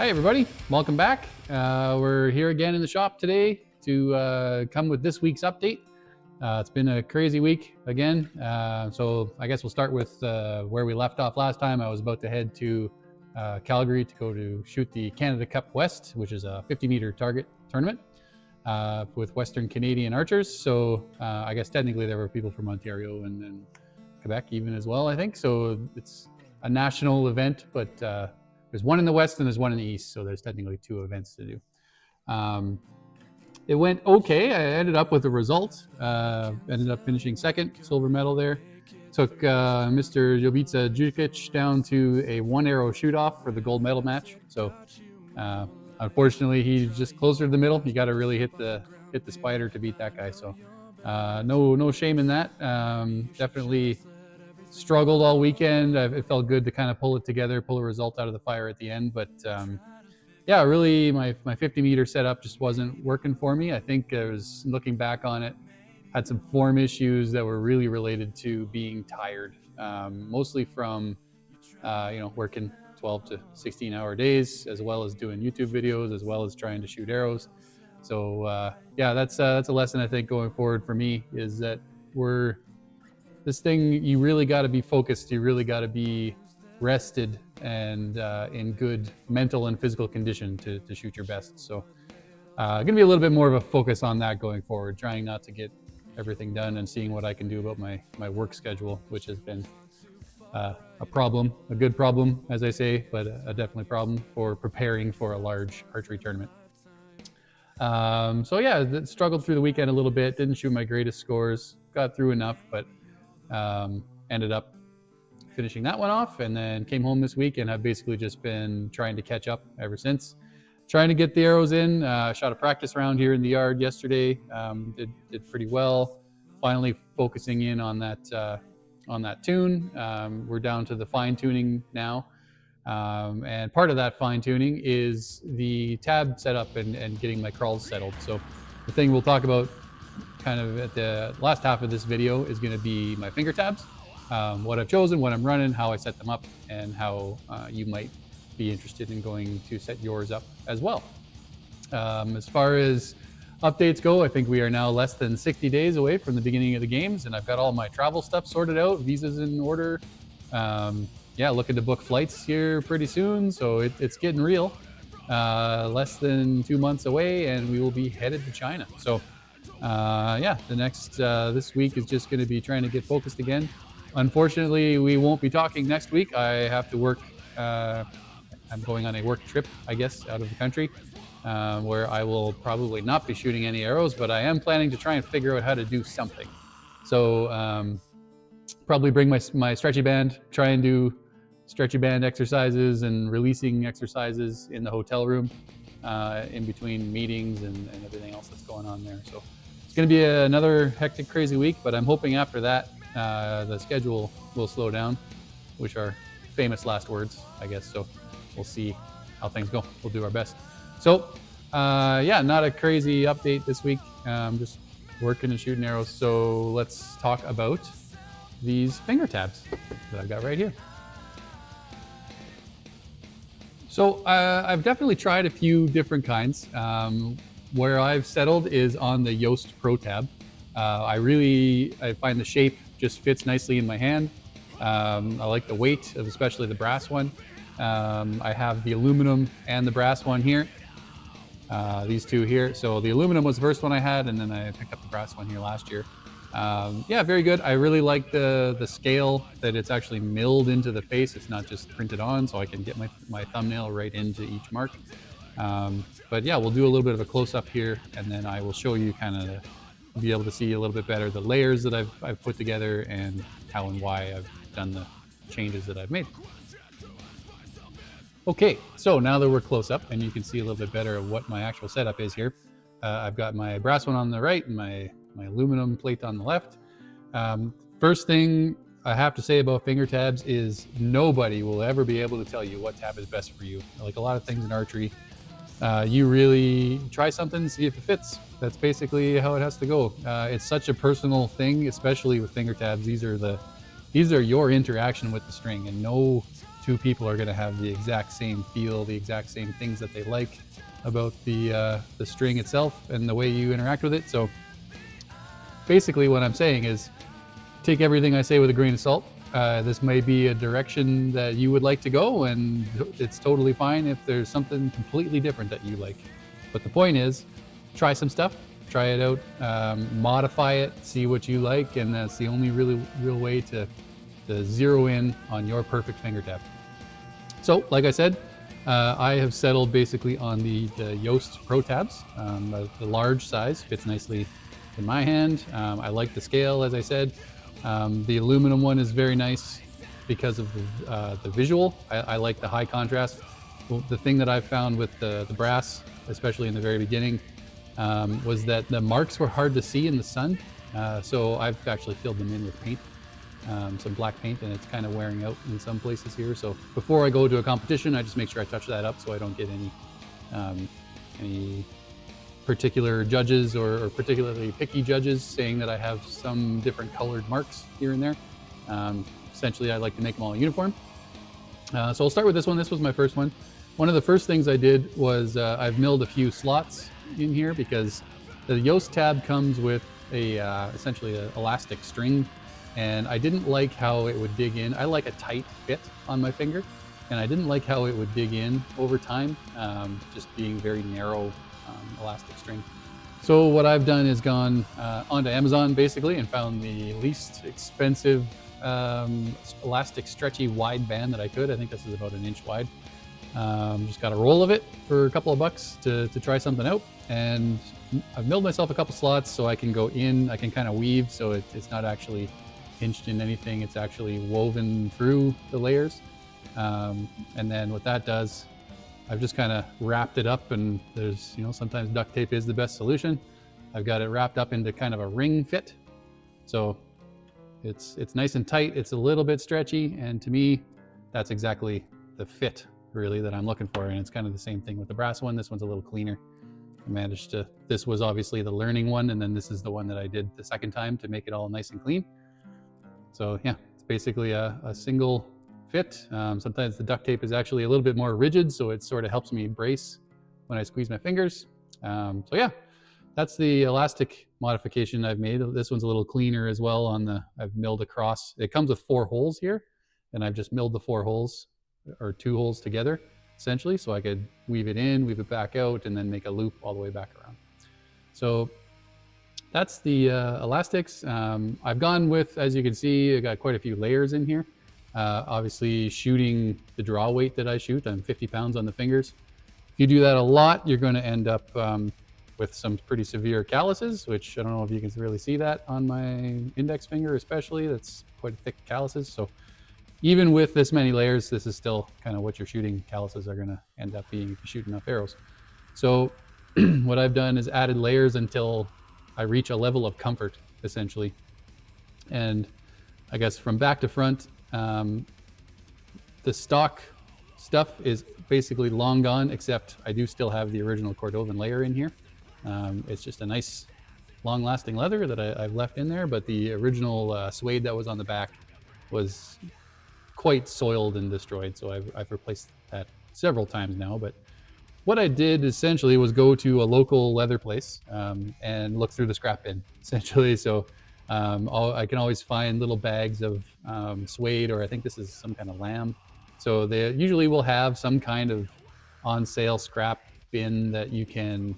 Hi everybody, welcome back. We're here again in the shop today to come with this week's update. It's been a crazy week again, so I guess we'll start with where we left off last time. I was about to head to Calgary to go to shoot the Canada Cup West, which is a 50-meter target tournament with Western Canadian archers. So I guess technically there were people from Ontario and Quebec even as well, I think. So it's a national event, but there's one in the West and there's one in the East, so there's technically two events to do. It went okay. I ended up with a result. Ended up finishing second, silver medal there. Took Mr. Jovica Jukic down to a one-arrow shoot-off for the gold medal match. So unfortunately, he's just closer to the middle. You got to really hit the spider to beat that guy. So no shame in that. Definitely struggled all weekend. It felt good to kind of pull it together, pull a result out of the fire at the end. But yeah, really my 50-meter setup just wasn't working for me. I think I was looking back on it, had some form issues that were really related to being tired, mostly from working 12 to 16-hour days, as well as doing YouTube videos, as well as trying to shoot arrows. So yeah, that's a lesson I think going forward for me, is that this thing, you really got to be focused. You really got to be rested and in good mental and physical condition to shoot your best. So going to be a little bit more of a focus on that going forward, trying not to get everything done and seeing what I can do about my work schedule, which has been a problem, a good problem, as I say, but a definitely problem for preparing for a large archery tournament. So yeah, struggled through the weekend a little bit, didn't shoot my greatest scores, got through enough, but ended up finishing that one off, and then came home this week and have basically just been trying to catch up ever since. Trying to get the arrows in. Shot a practice round here in the yard yesterday. Did pretty well. Finally focusing in on that tune. We're down to the fine tuning now, and part of that fine tuning is the tab setup and getting my crawls settled. So the thing we'll talk about kind of at the last half of this video is going to be my finger tabs, what I've chosen, what I'm running, how I set them up, and how you might be interested in going to set yours up as well. As far as updates go, I think we are now less than 60 days away from the beginning of the games, and I've got all my travel stuff sorted out, visas in order. Yeah, looking to book flights here pretty soon, so it's getting real. Less than 2 months away, and we will be headed to China. So yeah, the next this week is just going to be trying to get focused again. Unfortunately, we won't be talking next week. I have to work. I'm going on a work trip, I guess, out of the country, where I will probably not be shooting any arrows, but I am planning to try and figure out how to do something. So probably bring my stretchy band, try and do stretchy band exercises and releasing exercises in the hotel room in between meetings and everything else that's going on there. So it's going to be another hectic, crazy week, but I'm hoping after that the schedule will slow down, which are famous last words, I guess. So we'll see how things go. We'll do our best. So yeah, not a crazy update this week. Just working and shooting arrows. So let's talk about these finger tabs that I've got right here. So I've definitely tried a few different kinds. Where I've settled is on the Yoast Pro Tab. I find the shape just fits nicely in my hand. I like the weight of especially the brass one. I have the aluminum and the brass one here. These two here. So the aluminum was the first one I had, and then I picked up the brass one here last year. Yeah, very good. I really like the scale that it's actually milled into the face. It's not just printed on, so I can get my thumbnail right into each mark. But yeah, we'll do a little bit of a close-up here, and then I will show you kind of be able to see a little bit better the layers that I've put together and how and why I've done the changes that I've made. Okay, so now that we're close up and you can see a little bit better of what my actual setup is here, I've got my brass one on the right and my aluminum plate on the left. First thing I have to say about finger tabs is nobody will ever be able to tell you what tab is best for you. Like a lot of things in archery, you really try something, see if it fits. That's basically how it has to go. It's such a personal thing, especially with finger tabs. These are your interaction with the string, and no two people are going to have the exact same feel, the exact same things that they like about the string itself and the way you interact with it. So basically what I'm saying is take everything I say with a grain of salt. This may be a direction that you would like to go, and it's totally fine if there's something completely different that you like. But the point is, try some stuff, try it out, modify it, see what you like, and that's the only really real way to zero in on your perfect finger tab. So, like I said, I have settled basically on the Yoast Pro tabs. The large size fits nicely in my hand. I like the scale, as I said. The aluminum one is very nice because of the visual. I like the high contrast. Well, the thing that I've found with the brass, especially in the very beginning, was that the marks were hard to see in the sun. So I've actually filled them in with paint, some black paint, and it's kind of wearing out in some places here. So before I go to a competition, I just make sure I touch that up so I don't get any particular judges or particularly picky judges saying that I have some different colored marks here and there. Essentially, I like to make them all uniform. So I'll start with this one. This was my first one. One of the first things I did was I've milled a few slots in here because the Yoast tab comes with essentially an elastic string, and I didn't like how it would dig in. I like a tight fit on my finger, and I didn't like how it would dig in over time, just being very narrow elastic string. So what I've done is gone onto Amazon basically and found the least expensive elastic stretchy wide band that I could. I think this is about an inch wide. Just got a roll of it for a couple of bucks to try something out, and I've milled myself a couple slots so I can go in, I can kind of weave, so it's not actually hinged in anything, it's actually woven through the layers. And then what that does, I've just kind of wrapped it up, and there's, sometimes duct tape is the best solution. I've got it wrapped up into kind of a ring fit. So it's nice and tight, it's a little bit stretchy, and to me, that's exactly the fit really that I'm looking for. And it's kind of the same thing with the brass one. This one's a little cleaner. I managed to, this was obviously the learning one, and then this is the one that I did the second time to make it all nice and clean. So yeah, it's basically a single fit. Sometimes the duct tape is actually a little bit more rigid, so it sort of helps me brace when I squeeze my fingers. So yeah, that's the elastic modification I've made. This one's a little cleaner as well. I've milled across. It comes with 4 holes here, and I've just milled the 4 holes or 2 holes together essentially, so I could weave it in, weave it back out, and then make a loop all the way back around. So that's the elastics. I've gone with, as you can see, I got quite a few layers in here. Obviously shooting the draw weight that I shoot, I'm 50 pounds on the fingers. If you do that a lot, you're going to end up with some pretty severe calluses, which I don't know if you can really see that on my index finger especially. That's quite thick calluses. So even with this many layers, this is still kind of what your shooting calluses are going to end up being if you shoot enough arrows. So what I've done is added layers until I reach a level of comfort essentially. And I guess from back to front, the stock stuff is basically long gone, except I do still have the original Cordovan layer in here. It's just a nice long lasting leather that I've left in there, but the original suede that was on the back was quite soiled and destroyed, so I've replaced that several times now. But what I did essentially was go to a local leather place and look through the scrap bin essentially. So I can always find little bags of suede, or I think this is some kind of lamb. So they usually will have some kind of on sale scrap bin that you can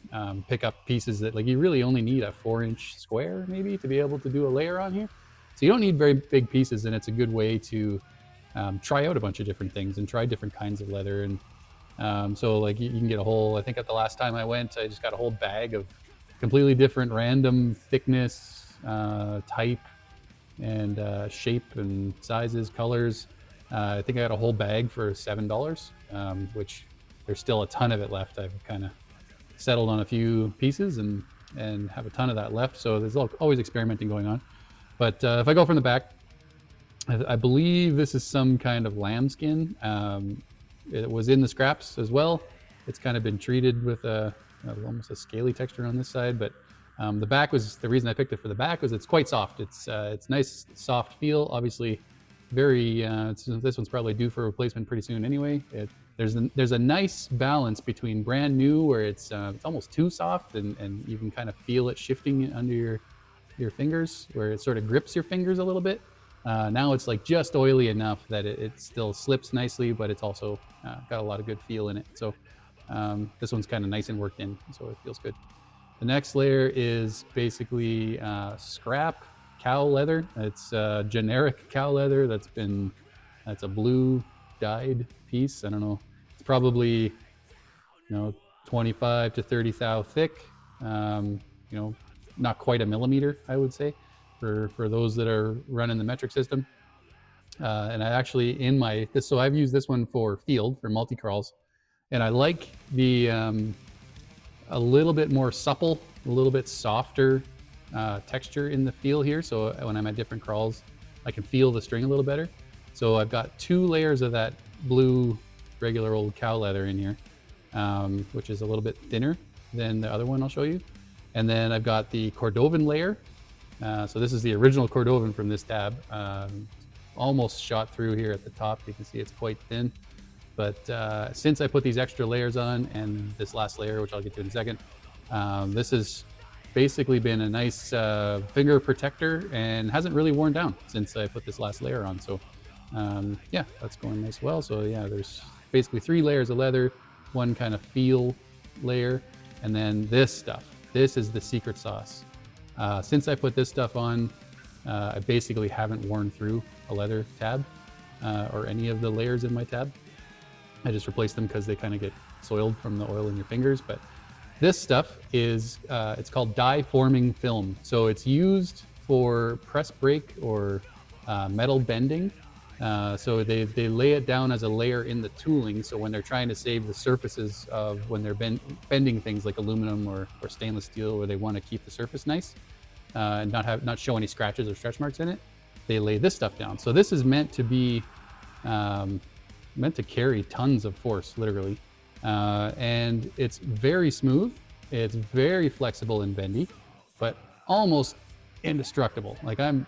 pick up pieces that, like, you really only need a 4-inch square maybe to be able to do a layer on here. So you don't need very big pieces, and it's a good way to try out a bunch of different things and try different kinds of leather. And so like you can get a whole, I think at the last time I went, I just got a whole bag of completely different random thickness, type, and shape and sizes, colors. I think I got a whole bag for $7, which there's still a ton of it left. I've kind of settled on a few pieces and have a ton of that left. So there's always experimenting going on. But if I go from the back, I believe this is some kind of lambskin. It was in the scraps as well. It's kind of been treated with almost a scaly texture on this side, but the back was, the reason I picked it for the back was it's quite soft. It's nice, soft feel. Obviously, very, this one's probably due for replacement pretty soon anyway. There's a nice balance between brand new, where it's almost too soft, and you can kind of feel it shifting under your fingers, where it sort of grips your fingers a little bit. Now it's like just oily enough that it still slips nicely, but it's also got a lot of good feel in it. So this one's kind of nice and worked in, so it feels good. The next layer is basically scrap cow leather. It's generic cow leather that's a blue dyed piece. I don't know. It's probably 25 to 30 thou thick. Not quite a millimeter, I would say, for those that are running the metric system. And I actually so I've used this one for field, for multi crawls, and I like the a little bit more supple, a little bit softer texture in the feel here. So when I'm at different crawls, I can feel the string a little better. So I've got 2 layers of that blue regular old cow leather in here, which is a little bit thinner than the other one I'll show you. And then I've got the Cordovan layer. So this is the original Cordovan from this tab. Almost shot through here at the top. You can see it's quite thin. But since I put these extra layers on, and this last layer, which I'll get to in a second, this has basically been a nice finger protector and hasn't really worn down since I put this last layer on. So yeah, that's going nice well. So yeah, there's basically 3 layers of leather, 1 kind of feel layer, and then this stuff. This is the secret sauce. Since I put this stuff on, I basically haven't worn through a leather tab or any of the layers in my tab. I just replaced them because they kind of get soiled from the oil in your fingers. But this stuff is, it's called die forming film. So it's used for press brake or metal bending. So they lay it down as a layer in the tooling. So when they're trying to save the surfaces of when they're bending things like aluminum or stainless steel, where they want to keep the surface nice and not show any scratches or stretch marks in it, they lay this stuff down. So this is meant to be meant to carry tons of force, literally, and it's very smooth. It's very flexible and bendy, but almost indestructible. Like I'm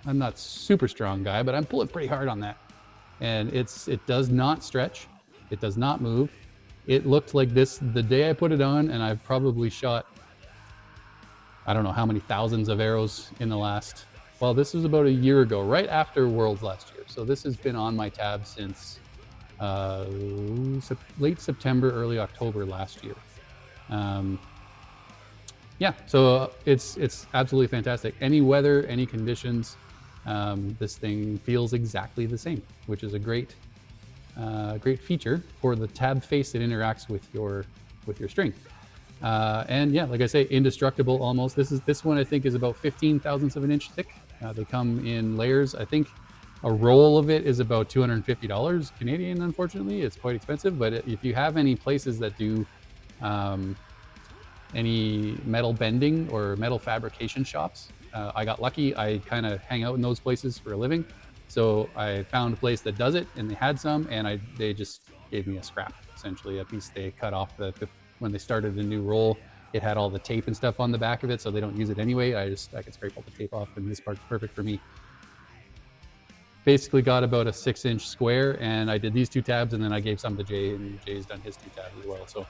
not super strong guy, but I'm pulling pretty hard on that. And it does not stretch. It does not move. It looked like this the day I put it on, and I've probably shot, I don't know how many thousands of arrows in the last, well, this was about a year ago, right after Worlds last year. So this has been on my tab since late September, early October last year. Yeah, so it's absolutely fantastic. Any weather, any conditions, this thing feels exactly the same, which is a great feature for the tab face that interacts with your string. And yeah, like I say, indestructible almost. This one I think is about 15 thousandths of an inch thick. They come in layers. I think a roll of it is about $250 Canadian. Unfortunately, it's quite expensive. But if you have any places that do any metal bending or metal fabrication shops, I got lucky. I kind of hang out in those places for a living. So I found a place that does it, and they had some, and they just gave me a scrap, essentially a piece they cut off when they started the new roll. It had all the tape and stuff on the back of it, so they don't use it anyway. I can scrape all the tape off, and this part's perfect for me. Basically got about a 6-inch square, and I did these 2 tabs, and then I gave some to Jay, and Jay's done his 2 tabs as well. So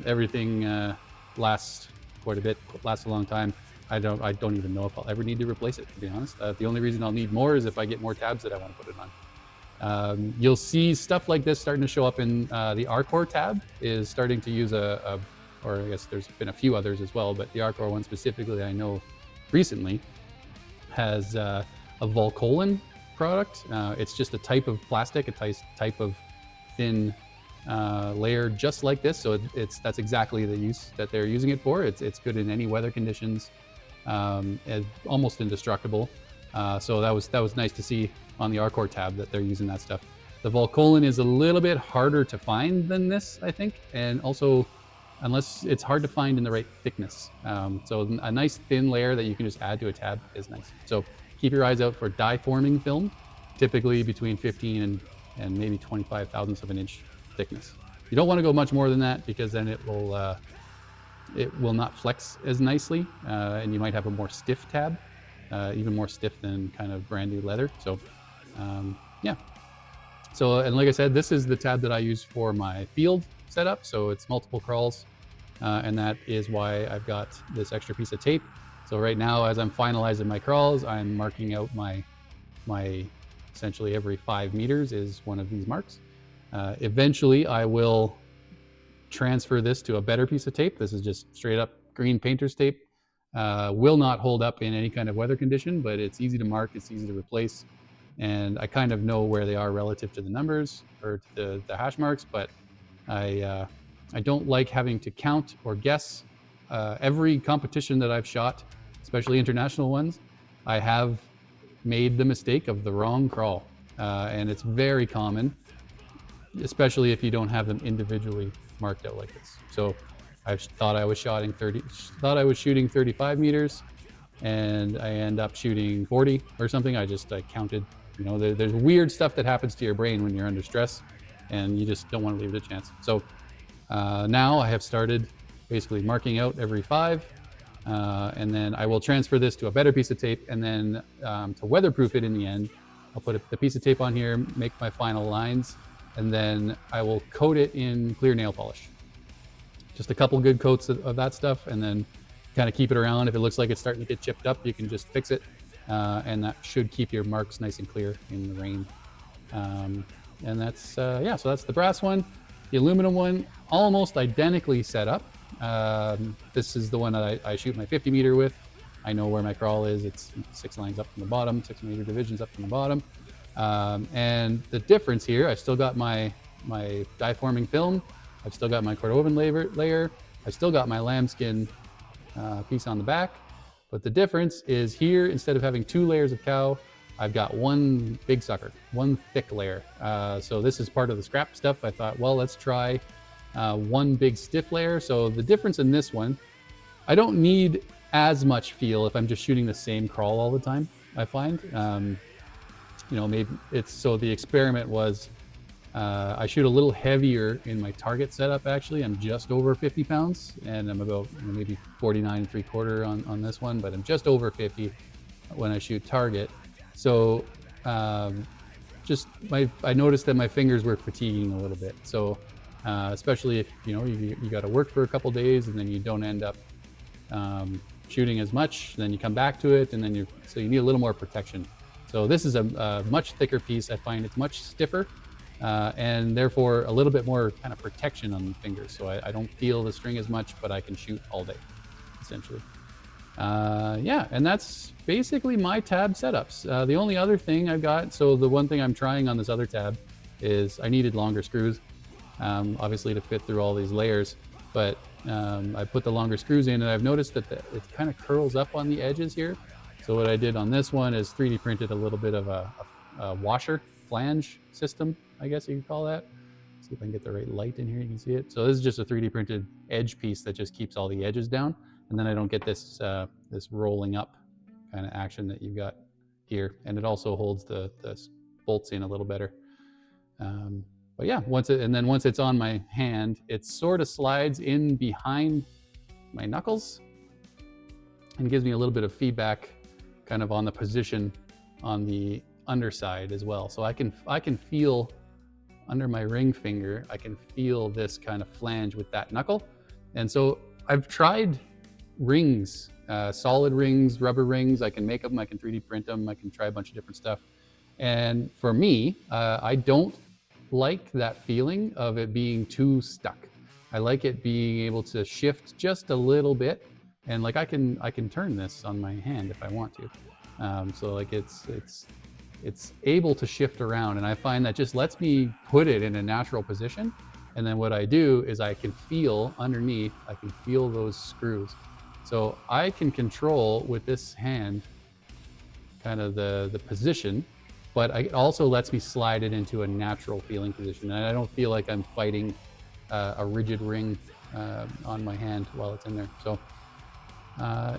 everything lasts quite a bit, lasts a long time. I don't even know if I'll ever need to replace it, to be honest. The only reason I'll need more is if I get more tabs that I want to put it on. You'll see stuff like this starting to show up in the Arcor tab is starting to use or I guess there's been a few others as well, but the Arcor one specifically I know recently has a Volcolin product. It's just a type of plastic, a type of thin layer just like this. So that's exactly the use that they're using it for. It's good in any weather conditions. Almost indestructible. So that was nice to see on the Arcor tab that they're using that stuff. The Volcolin is a little bit harder to find than this, I think, and also unless it's hard to find in the right thickness. So a nice thin layer that you can just add to a tab is nice. So keep your eyes out for die forming film, typically between 15 and maybe 25 thousandths of an inch thickness. You don't want to go much more than that because then it will not flex as nicely, and you might have a more stiff tab, even more stiff than kind of brand new leather. So Yeah. So, and like I said, this is the tab that I use for my field setup. So it's multiple crawls. And that is why I've got this extra piece of tape. So right now, as I'm finalizing my crawls, I'm marking out my essentially every 5 meters is one of these marks. Eventually, I will transfer this to a better piece of tape. This is just straight up green painter's tape. Will not hold up in any kind of weather condition, but it's easy to mark, it's easy to replace. And I kind of know where they are relative to the numbers or to the hash marks, but I don't like having to count or guess. Every competition that I've shot, especially international ones, I have made the mistake of the wrong crawl. And it's very common, especially if you don't have them individually marked out like this. So I thought I was shooting 35 meters, and I end up shooting 40 or something. I counted. You know, there's weird stuff that happens to your brain when you're under stress, and you just don't want to leave it a chance. So now I have started basically marking out every 5, and then I will transfer this to a better piece of tape, and then to weatherproof it in the end, I'll put the piece of tape on here, make my final lines, and then I will coat it in clear nail polish. Just a couple good coats of that stuff, and then kind of keep it around. If it looks like it's starting to get chipped up, you can just fix it, and that should keep your marks nice and clear in the rain. And that's, yeah, so that's the brass one. The aluminum one, almost identically set up. This is the one that I shoot my 50 meter with. I know where my crawl is. It's 6 lines up from the bottom, 6 meter divisions up from the bottom. And the difference here, I've still got my die forming film. I've still got my cordovan layer. I've still got my lambskin piece on the back. But the difference is here, instead of having 2 layers of cow, I've got one big sucker, one thick layer. So this is part of the scrap stuff. I thought, well, let's try one big stiff layer. So the difference in this one, I don't need as much feel if I'm just shooting the same crawl all the time, I find. You know, maybe it's, so the experiment was, I shoot a little heavier in my target setup. Actually, I'm just over 50 pounds, and I'm about maybe 49 3/4 on this one, but I'm just over 50 when I shoot target. So just I noticed that my fingers were fatiguing a little bit. So especially if you got to work for a couple days and then you don't end up shooting as much, then you come back to it, and then so you need a little more protection. So this is a much thicker piece. I find it's much stiffer, and therefore a little bit more kind of protection on the fingers. So I don't feel the string as much, but I can shoot all day, essentially. Yeah, and that's basically my tab setups. The only other thing I've got, so the one thing I'm trying on this other tab is I needed longer screws, obviously to fit through all these layers, but I put the longer screws in, and I've noticed that it kind of curls up on the edges here. So what I did on this one is 3D printed a little bit of a washer flange system, I guess you could call that. See if I can get the right light in here, you can see it. So this is just a 3D printed edge piece that just keeps all the edges down, and then I don't get this this rolling up kind of action that you've got here, and it also holds the bolts in a little better. But yeah, once it's on my hand, it sort of slides in behind my knuckles and gives me a little bit of feedback kind of on the position on the underside as well. So I can feel under my ring finger, I can feel this kind of flange with that knuckle. And so I've tried rings, solid rings, rubber rings. I can make them, I can 3D print them, I can try a bunch of different stuff. And for me, I don't like that feeling of it being too stuck. I like it being able to shift just a little bit, and like I can turn this on my hand if I want to. So like it's able to shift around, and I find that just lets me put it in a natural position. And then what I do is I can feel underneath, I can feel those screws. So I can control with this hand kind of the position, but it also lets me slide it into a natural feeling position. And I don't feel like I'm fighting a rigid ring on my hand while it's in there. So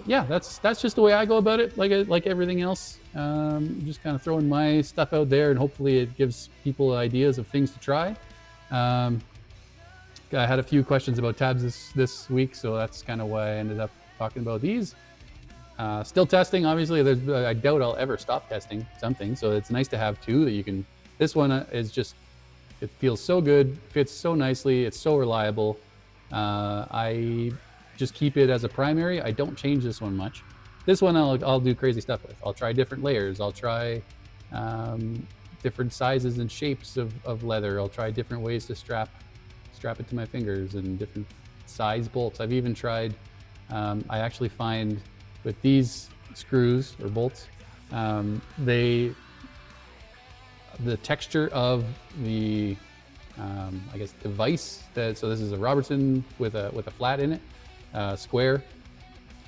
yeah, that's just the way I go about it. Like everything else, just kind of throwing my stuff out there, and hopefully it gives people ideas of things to try. I had a few questions about tabs this week, so that's kind of why I ended up talking about these. Still testing, obviously. I doubt I'll ever stop testing something, so it's nice to have two that you can. This one is just, it feels so good, fits so nicely, it's so reliable. I just keep it as a primary. I don't change this one much. This one I'll do crazy stuff with. I'll try different layers. I'll try different sizes and shapes of leather. I'll try different ways to strap it to my fingers and different size bolts. I've even tried, I actually find with these screws or bolts, the texture of the I guess device so this is a Robertson with a flat in it, square.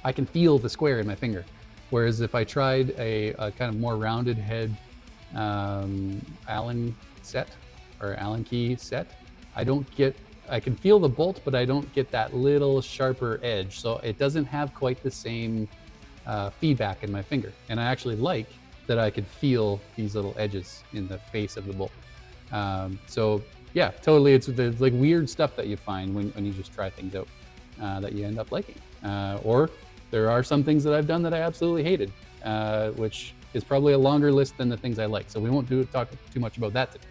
I can feel the square in my finger, whereas if I tried a kind of more rounded head Allen set or Allen key set, I can feel the bolt, but I don't get that little sharper edge. So it doesn't have quite the same feedback in my finger. And I actually like that I could feel these little edges in the face of the bolt. So yeah, totally. It's like weird stuff that you find when you just try things out that you end up liking. Or there are some things that I've done that I absolutely hated, which is probably a longer list than the things I like. So we won't talk too much about that today.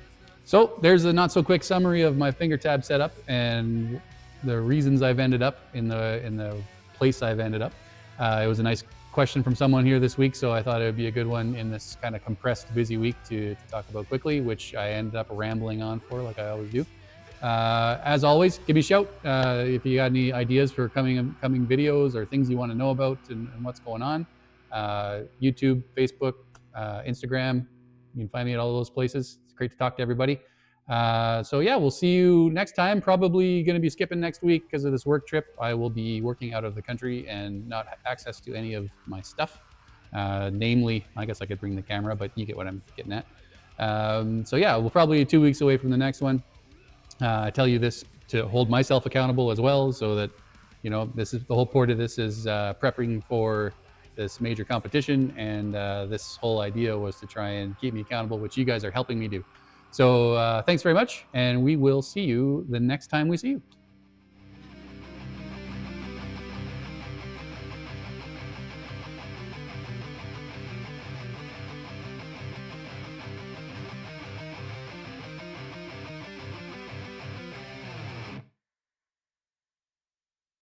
So there's a not so quick summary of my finger tab setup and the reasons I've ended up in the place I've ended up. It was a nice question from someone here this week, so I thought it would be a good one in this kind of compressed, busy week to talk about quickly, which I ended up rambling on for, like I always do. As always, give me a shout if you got any ideas for coming videos or things you want to know about and what's going on. YouTube, Facebook, Instagram. You can find me at all those places. It's great to talk to everybody. So yeah, we'll see you next time. Probably going to be skipping next week because of this work trip. I will be working out of the country and not have access to any of my stuff. Namely, I guess I could bring the camera, but you get what I'm getting at. So yeah, we'll probably be 2 weeks away from the next one. I tell you this to hold myself accountable as well, so that, you know, this is the whole point of this is prepping for this major competition, and this whole idea was to try and keep me accountable, which you guys are helping me do. So thanks very much, and we will see you the next time we see you.